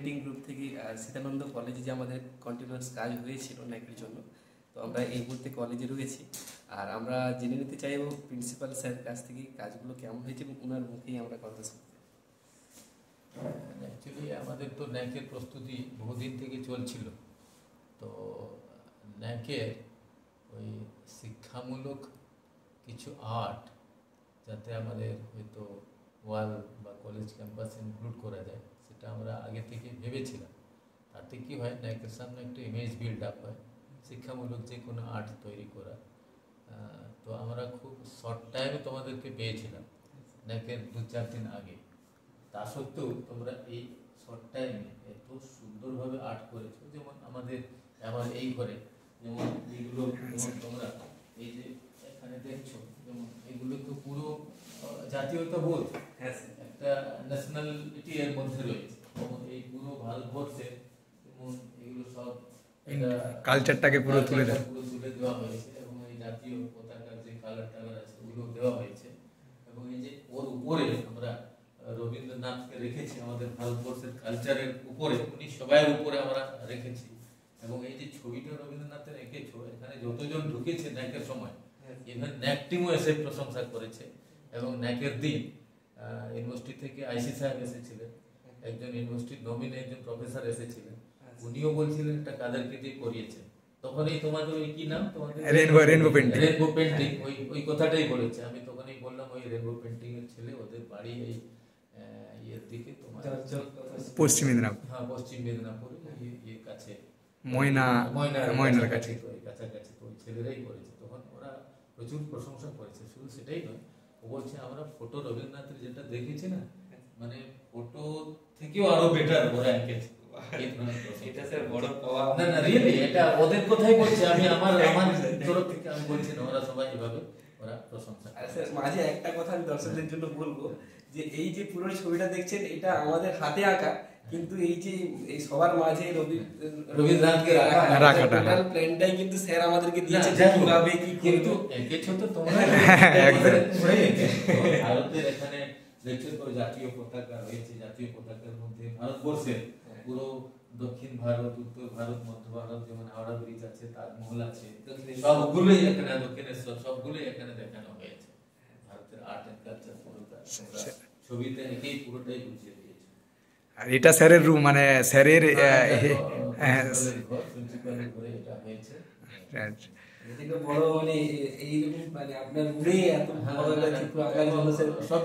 Painting group থেকে সীতানন্দ কলেজে যে আমাদের কন্টিনিউয়াস কাজ হয়েছিল ন্যাকের জন্য, তো আমরা এই মুহূর্তে কলেজে রয়েছি। আর আমরা জেনে নিতে চাইব প্রিন্সিপাল স্যারের কাছ থেকে কাজগুলো কেমন হয়েছে এবং ওনার মুখেই আমরা কথা শুনব। অ্যাকচুয়ালি আমাদের তো ন্যাকের প্রস্তুতি বহুদিন থেকে চলছিল। তো ন্যাকের ওই শিক্ষামূলক কিছু আর্ট যাতে আমাদের হয়তো ওয়াল বা কলেজ ক্যাম্পাসে ইনক্লুড করা যায়, সেটা আমরা আগে থেকে ভেবেছিলাম। তাতে কী হয়, ন্যাকের সামনে একটা ইমেজ বিল্ড আপ হয় শিক্ষামূলক যে কোনো আর্ট তৈরি করা। তো আমরা খুব শর্ট টাইমে তোমাদেরকে পেয়েছিলাম ন্যাকের 2-4 দিন আগে। তা সত্ত্বেও তোমরা এই শর্ট টাইমে এত সুন্দরভাবে আর্ট করেছো। যেমন আমার এই ঘরে যেমন এইগুলো, যেমন তোমরা এই যে এখানে দেখছো, যেমন এগুলো তো পুরো জাতীয়তাবোধ, একটা ন্যাশনালিটি এর মধ্যে রয়েছে। যেমন এই পুরো ভারতবর্ষে যেমন এগুলো সব কালচারটাকে পুরো তুলে দেওয়া হয়েছে এবং এই জাতীয় পতাকার যে কালার টালার আছে ওগুলো দেওয়া হয়েছে। এবং এই যে ওর উপরে আমরা রবীন্দ্রনাথকে রেখেছি, আমাদের ভারতবর্ষের কালচারের উপরে, উনি সবাই উপরে আমরা রেখেছি। এবং এই যে ছবিটা রবীন্দ্রনাথের এঁকেছো, এখানে যতজন ঢুকেছে ন্যাকের সময়, ইভেন ন্যাক টিমও এসে প্রশংসা করেছে। এবং ন্যাকের দিন ইউনিভার্সিটি থেকে আইসি সাহেব এসেছিলেন, একজন ইউনিভার্সিটির নমিনি একজন প্রফেসর এসেছিলেন, উনিও বলছিলেন এটা কাদেরকে দিয়ে করিয়েছেন। তখন এই তোমাদের ওই কি নাম, তোমাদের রেনবো পেন্টিং, ওই কথাটাই বলেছে। আমি তখনই বললাম ওই রেনবো পেন্টিং এর ছেলে, ওদের বাড়ি এই ইয়ের দিকে, তোমার পশ্চিম মেদিনীপুর। হ্যাঁ, পশ্চিম মেদিনীপুর এর কাছে, ময়নার কাছে, ওই কাছাকাছি। তো ওই ছেলেরাই করেছে। তখন ওরা প্রচুর প্রশংসা করেছে। শুধু সেটাই নয়, ও বলছে আমরা ফটো রবীন্দ্রনাথের যেটা দেখেছি না, মানে ফটো থেকেও আরো বেটার ওরা এঁকেছে। এটা স্যার বড় পাওয়া। না না, রিয়েলি এটা ওদের কথাই বলছে। আমি আমার তরফ থেকে আমি বলছি না, ওরা সবাই এভাবে ওরা প্রশংসা। আর স্যার মাঝে একটা কথা আমি দর্শকদের জন্য বলবো, যে এই যে পুরো ছবিটা দেখছেন এটা আমাদের হাতে আঁকা, কিন্তু এই যে এই সবার মাঝে রবীন্দ্রনাথকে রাখাটা প্ল্যানটাই কিন্তু স্যার আমাদেরকে দিয়েছে কিভাবে কি কিন্তু এঁকেছো তো তোমরা। ভারতের এখানে দেখছো তো জাতীয় পতাকা রয়েছে, জাতীয় পতাকার মধ্যে ভারতবর্ষের পুরো দক্ষিণ ভারত, উত্তর ভারত, মধ্য ভারত, যেমন হাওড়া ব্রিজ আছে, তাজমহল আছে, সবগুলোই এখানে, দক্ষিণেশ্বর সবগুলোই এখানে দেখানো হয়েছে। ভারতের আর্ট এন্ড কালচার পুরোটা ছবিতে একেই পুরোটাই বুঝিয়ে দিয়েছে। আর এটা স্যারের রুম, মানে স্যারের প্রিন্সিপালের ঘরে এটা হয়েছে। এদিকে বড় মানে এইরকম মানে আপনার ঘুরে এত বড় একটা চিত্র আঁকার জন্য সব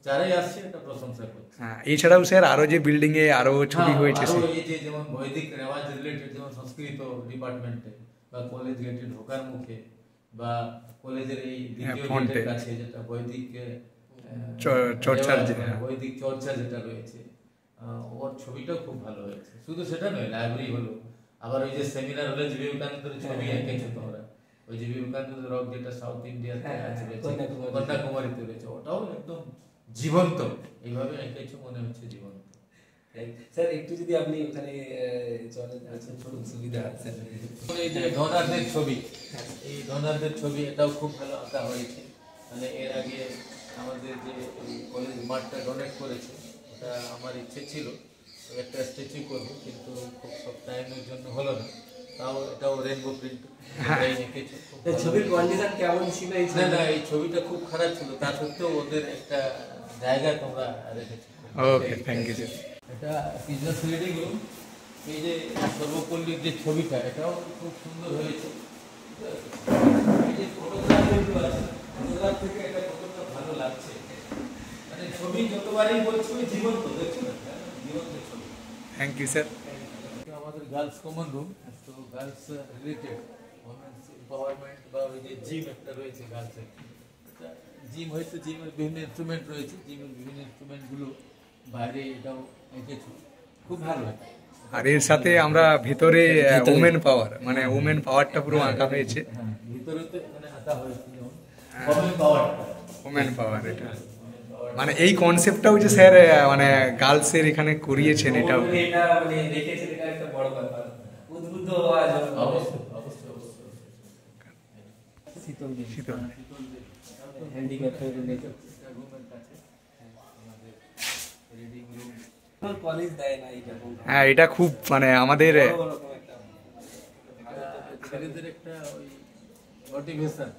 যারাই আসছে এটা প্রশংসা করছে। হ্যাঁ, এছাড়াও স্যার আরো যে বিল্ডিং এ আরো ছবি হয়েছে, এই যে যেমন বৈদিক রেওয়াজ রিলেটেড, যেমন সংস্কৃত ডিপার্টমেন্টে বা কলেজ গেটে ঢোকার মুখে বা কলেজের এই দ্বিতীয় গেটের কাছে যেটা বৈদিক চর্চা যেটা রয়েছে, ওর ছবিটাও খুব ভালো হয়েছে। শুধু সেটা নয়, লাইব্রেরি হলো, আবার ওই যে সেমিনার হলে জি বিবেকানন্দের ছবি এঁকেছো তোমরা, ওই যে বিবেকানন্দ রক যেটা সাউথ ইন্ডিয়াতে আছে, কন্যাকুমারীতে রয়েছে, ওটাও একদম জীবন্ত, এইভাবে এঁকেছো, মনে হচ্ছে জীবন্ত। স্যার একটু যদি আপনি ওখানে চলেন, সুবিধা আছে। এই যে ডোনারদের ছবি, এই ডোনারদের ছবি এটাও খুব ভালো আঁকা হয়েছে। মানে এর আগে আমাদের যে কলেজ মাঠটা ডোনেট করেছে, ওটা আমার ইচ্ছে ছিল একটা স্ট্যাচু করবো, কিন্তু খুব সব টাইমের জন্য হলো না। তাও এটাও রেনবো প্রিন্ট এঁকেছে। ছবির কন্ডিশন কেমন ছিল? না, এই ছবিটা খুব খারাপ ছিল, তা সত্ত্বেও ওদের একটা জায়গা তোমরা রেখেছো। ওকে, থ্যাংক ইউ স্যার। এটা বিজনেস রিডিং রুম। এই যে সর্বপল্লীর যে ছবিটা, এটাও খুব সুন্দর হয়েছে। এই যে ফটোগ্রাফিগুলো আছে, ফটোগ্রাফ থেকে এটা কতটা ভালো লাগছে, মানে ছবি যতবারই বলছি জীবন্ত, দেখছো না, জীবন্ত ছবি। Thank you sir. আমাদের গার্লস কমন রুম, তো গার্লস রিলেটেড ওমেন্স এম্পাওয়ারমেন্ট বা ওই যে জিম একটা রয়েছে গার্লসের, জিম হয়তো জিমের বিভিন্ন ইনস্ট্রুমেন্ট রয়েছে, জিমের বিভিন্ন ইনস্ট্রুমেন্টগুলো বাইরে এটাও এঁকেছো, খুব ভালো লাগে। আর এর সাথে আমরা ভিতরে ওমেন পাওয়ার, মানে ওমেন পাওয়ারটা পুরো আঁকা হয়েছে। হ্যাঁ, ভিতরে তো এখানে আঁকা হয়েছে যেমন ওমেন পাওয়ার, এটা মানে এই কনসেপ্টটাও যে স্যার মানে গার্লসের এখানে করিয়েছেন, এটাও এটা মানে দেখেছেন, এটা একটা বড় ব্যাপার। উদ্বুদ্ধ হওয়া যায় অবশ্যই। শীতল হ্যান্ডিক্যাপ্টের রিলেটেড রুমের কাছে আমাদের রিডিং রুম কলেজ দেয় না এইরকম হ্যাঁ এটা খুব মানে আমাদের বড় রকম একটা ছেলেদের একটা ওই মোটিভেশন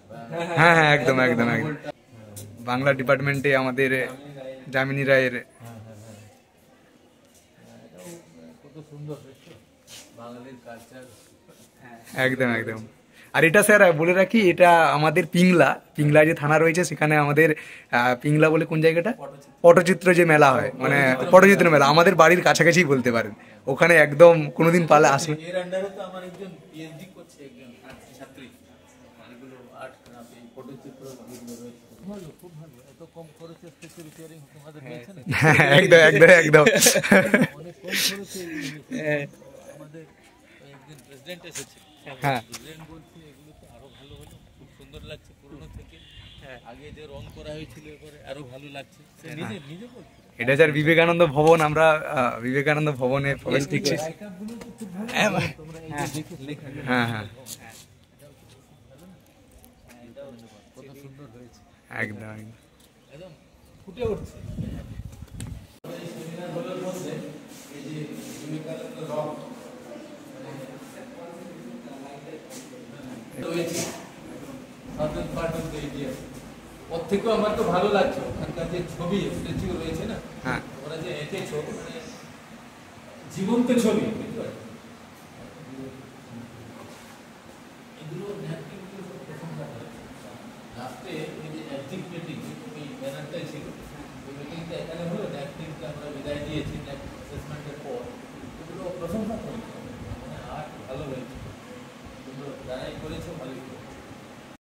হ্যাঁ হ্যাঁ একদম একদম একদম বাংলা ডিপার্টমেন্টে আমাদের যামিনী রায়ের কত সুন্দর হয়েছে বাঙালির কালচার। একদম একদম। আর এটা স্যার বলে রাখি, এটা আমাদের পিংলা যে থানা রয়েছে সেখানে আমাদের পিংলা বলে কোন জায়গাটা, পটচিত্র যে মেলা হয়, মানে পটচিত্র মেলা আমাদের বাড়ির কাছাকাছি বলতে পারেন। ওখানে একদম কোনোদিন পালে আসবে। এর আন্ডারে তো আমার একজন পিএইচডি করছে, একজন ছাত্রী, এগুলো আর্ট ক্রাফট এই পটচিত্র এগুলো রয়েছে। ভালো, খুব ভালো। এত কম খরচে স্ট্রাকচার রিপেয়ারিং তোমাদের হয়েছে না? একদম একদম একদম। অনেক কম খরচে আমাদের একজন প্রেসিডেন্ট এসেছে, হ্যাঁ প্রেসিডেন্ট বলছে এগুলো তো আরো ভালো হলো, খুব সুন্দর লাগছে পুরনো থেকে। আগে যে রং করা হয়েছিল এবারে আরো ভালো লাগছে। সে নিজে নিজে বলছে এটা স্যার বিবেকানন্দ ভবন, আমরা বিবেকানন্দ ভবনে প্রবেশ দিচ্ছি। রাইটারগুলো তো খুব ভালো, তোমরা এই যে দেখে লেখা হ্যাঁ হ্যাঁ কত সুন্দর হয়েছে, একদম একদম। একদম ফুটে উঠছে। এই সেমিনার হলের মধ্যে এই যে বিবেকানন্দ রক রয়েছে, southern part of the India, ওর থেকেও আমার তো ভালো লাগছে। ওখানকার যে ছবি স্ট্যাচু রয়েছে না, হ্যাঁ ওরা যে এঁকেছো মানে জীবন্ত ছবি, বুঝতে পারছো? এগুলো ন্যাপকিনগুলো সব প্রশংসা করে। লাস্টে এই যে অ্যাক্টিভ মিটিং, ওই ব্যানারটাই ছিল, ওই মিটিংটা এখানে হলো, ন্যাপকিনকে আমরা বিদায় দিয়েছি অ্যাসেসমেন্টের পর, এগুলো প্রশংসা করি।